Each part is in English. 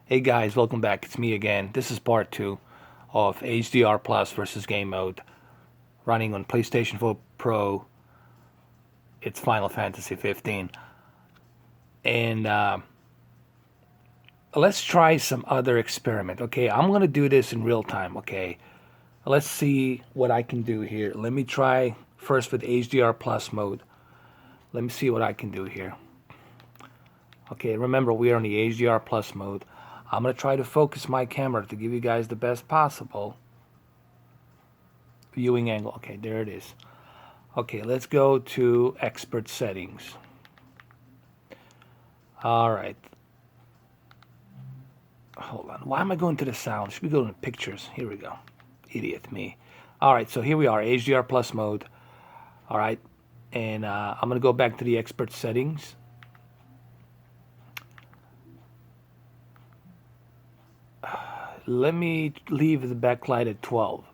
Hey guys, welcome back. It's me again. This is part 2 of HDR Plus versus Game Mode running on PlayStation 4 Pro. It's Final Fantasy 15. And let's try some other experiment. Okay, I'm going to do this in real time. Okay, let's see what I can do here. Let me try first with HDR Plus mode. Let me see what I can do here. Okay, remember we are in the HDR Plus mode. I'm going to try to focus my camera to give you guys the best possible viewing angle. Okay, there it is. Okay, let's go to expert settings. All right. Hold on. Why am I going to the sound? Should we go to pictures? Here we go. Idiot me. All right, so here we are, HDR plus mode. All right, and I'm going to go back to the expert settings. Let me leave the backlight at 12.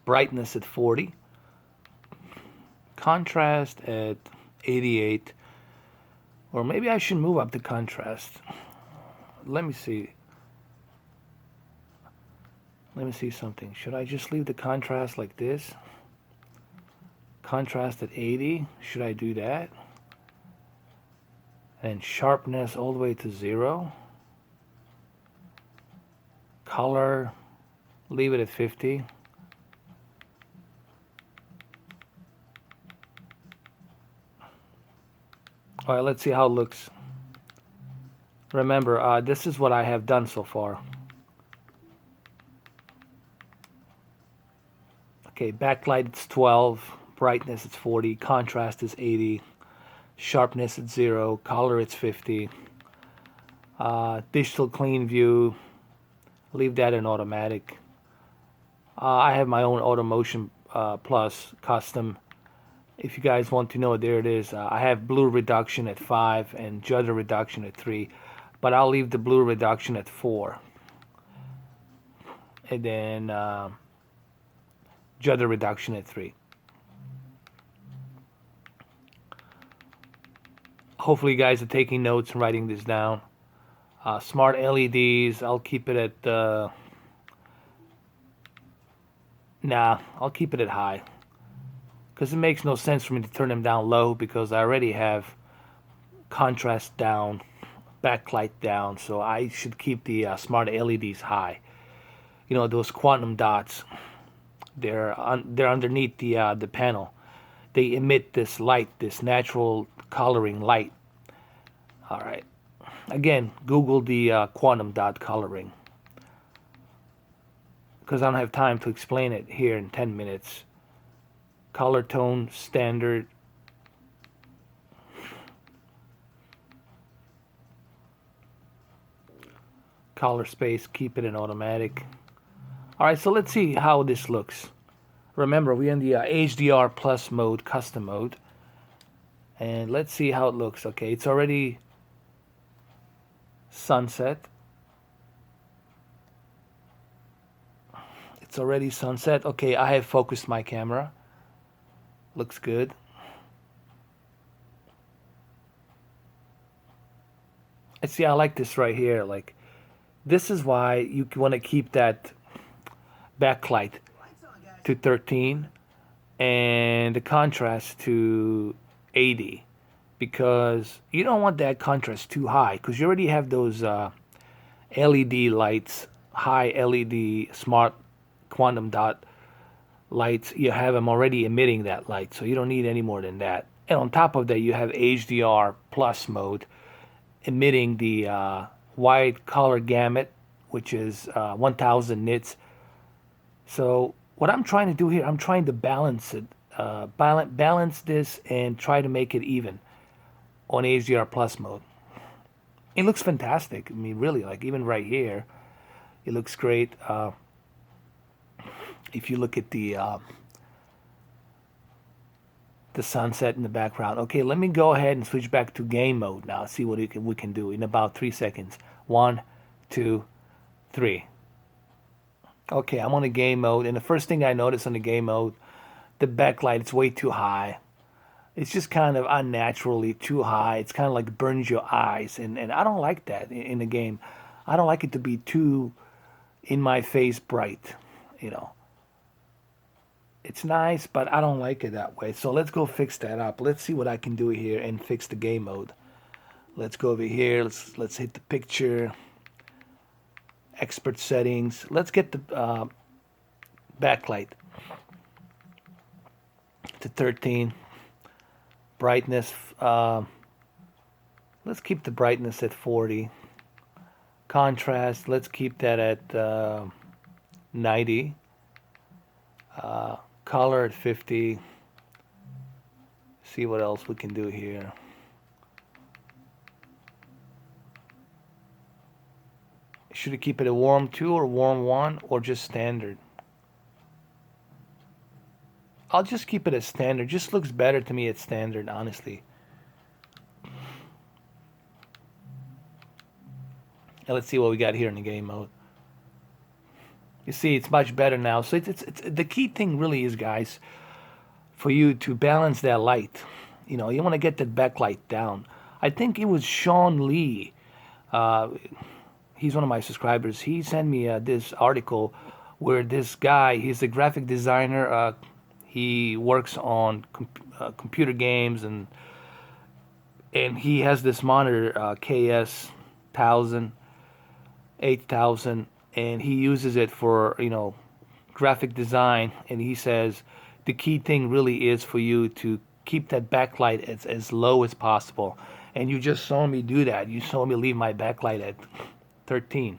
Brightness at 40. Contrast at 88. Or maybe I should move up the contrast. Let me see. Let me see something. Should I just leave the contrast like this? Contrast at 80. Should I do that? And sharpness all the way to 0. Color, leave it at 50. All right, let's see how it looks. Remember, this is what I have done so far. Okay, backlight it's 12, brightness it's 40, contrast is 80, sharpness it's 0, color it's 50. Digital clean view, leave that in automatic. I have my own AutoMotion Plus custom. If you guys want to know, there it is. I have blue reduction at 5 and judder reduction at 3, but I'll leave the blue reduction at 4. And then judder reduction at 3. Hopefully you guys are taking notes and writing this down. Smart LEDs, I'll keep it at I'll keep it at high, because it makes no sense for me to turn them down low, because I already have contrast down, backlight down, so I should keep the smart LEDs high. You know, those quantum dots, they're underneath the panel. They emit this light, this natural coloring light. All right, again, Google the quantum dot coloring, because I don't have time to explain it here in 10 minutes. Color tone standard. Color space, keep it in automatic. Alright, so let's see how this looks. Remember, we're in the HDR plus mode, custom mode. And let's see how it looks. Okay, it's already sunset. It's already sunset. Okay, I have focused my camera. Looks good. I see, I like this right here. Like, this is why you want to keep that backlight to 13 and the contrast to 80, because you don't want that contrast too high, because you already have those LED lights, high LED smart quantum dot lights. You have them already emitting that light, so you don't need any more than that. And on top of that, you have HDR plus mode emitting the wide color gamut, which is 1000 nits. So what I'm trying to do here, I'm trying to balance it, balance this and try to make it even on HDR plus mode. It looks fantastic. I mean, really, like even right here, it looks great. If you look at the sunset in the background. Okay, let me go ahead and switch back to game mode now. See what we can do in about 3 seconds. 1, 2, 3. Okay, I'm on the game mode, and the first thing I notice on the game mode, the backlight is way too high. It's just kind of unnaturally too high. It's kind of like burns your eyes, and I don't like that in the game. I don't like it to be too in my face bright. You know, it's nice, but I don't like it that way. So let's go fix that up. Let's see what I can do here and fix the game mode. Let's go over here. Let's hit the picture, expert settings. Let's get the backlight to 13. Brightness. Let's keep the brightness at 40. Contrast. Let's keep that at 90. Color at 50. See what else we can do here. Should I keep it a warm 2 or warm 1 or just standard? I'll just keep it as standard. Just looks better to me at standard, honestly. And let's see what we got here in the game mode. You see, it's much better now. So it's the key thing really is, guys, for you to balance that light. You know, you want to get that backlight down. I think it was Sean Lee. He's one of my subscribers. He sent me this article where this guy, he's a graphic designer. He works on computer games, and he has this monitor, KS8000, 8000, and he uses it for, you know, graphic design. And he says the key thing really is for you to keep that backlight as low as possible. And you just saw me do that. You saw me leave my backlight at 13.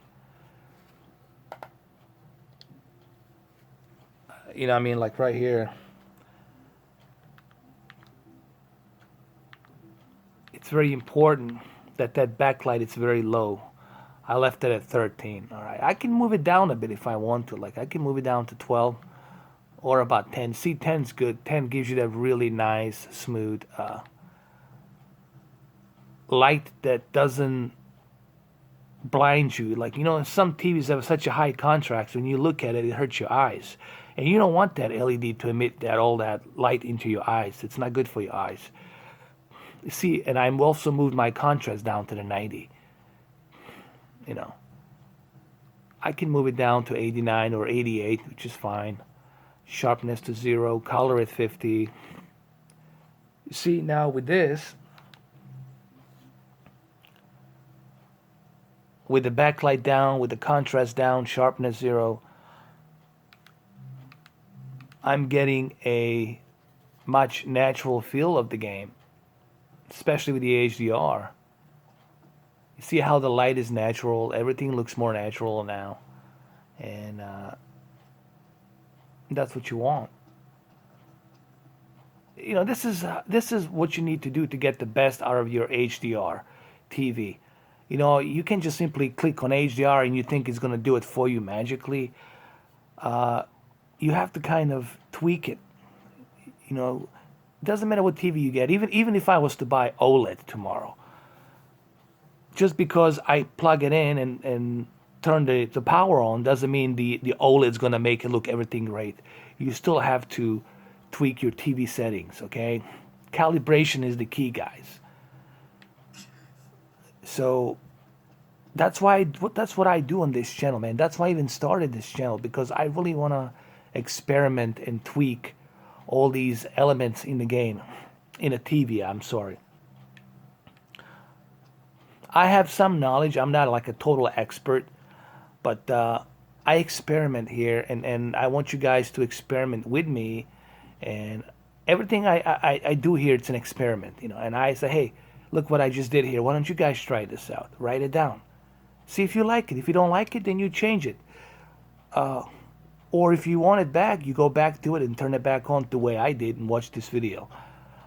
You know what I mean? Like right here. It's very important that backlight is very low. I left it at 13. All right. I can move it down a bit if I want to. Like I can move it down to 12 or about 10. See, 10's good. 10 gives you that really nice, smooth light that doesn't blind you. Like, you know, some TVs have such a high contrast. When you look at it, it hurts your eyes. And you don't want that LED to emit all that light into your eyes. It's not good for your eyes. See, and I've also moved my contrast down to the 90. You know, I can move it down to 89 or 88, which is fine. Sharpness to 0, color at 50. See, now with this, with the backlight down, with the contrast down, sharpness 0, I'm getting a much natural feel of the game, especially with the HDR. You see how the light is natural. Everything looks more natural now. And that's what you want. You know, this is what you need to do to get the best out of your HDR TV. You know, you can just simply click on HDR and you think it's going to do it for you magically. You have to kind of tweak it. You know, it doesn't matter what TV you get. Even if I was to buy OLED tomorrow, just because I plug it in and turn the power on doesn't mean the OLED's going to make it look everything great. You still have to tweak your TV settings, okay? Calibration is the key, guys. So that's what I do on this channel, man. That's why I even started this channel, because I really want to experiment and tweak all these elements in the game, in a TV, I'm sorry. I have some knowledge. I'm not like a total expert, but I experiment here, and I want you guys to experiment with me. And everything I do here, it's an experiment, you know. And I say, hey, look what I just did here. Why don't you guys try this out? Write it down. See if you like it. If you don't like it, then you change it. Or if you want it back, you go back to it and turn it back on the way I did and watch this video.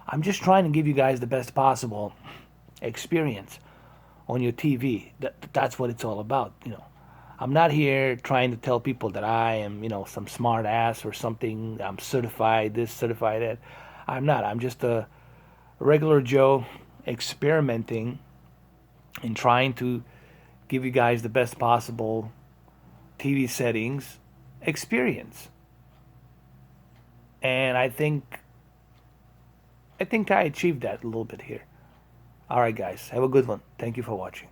I'm just trying to give you guys the best possible experience on your TV. That's what it's all about, you know. I'm not here trying to tell people that I am, you know, some smart ass or something. I'm certified this, certified that. I'm not. I'm just a regular Joe experimenting and trying to give you guys the best possible TV settings experience. And I think I think I achieved that a little bit here. Alright guys, have a good one. Thank you for watching.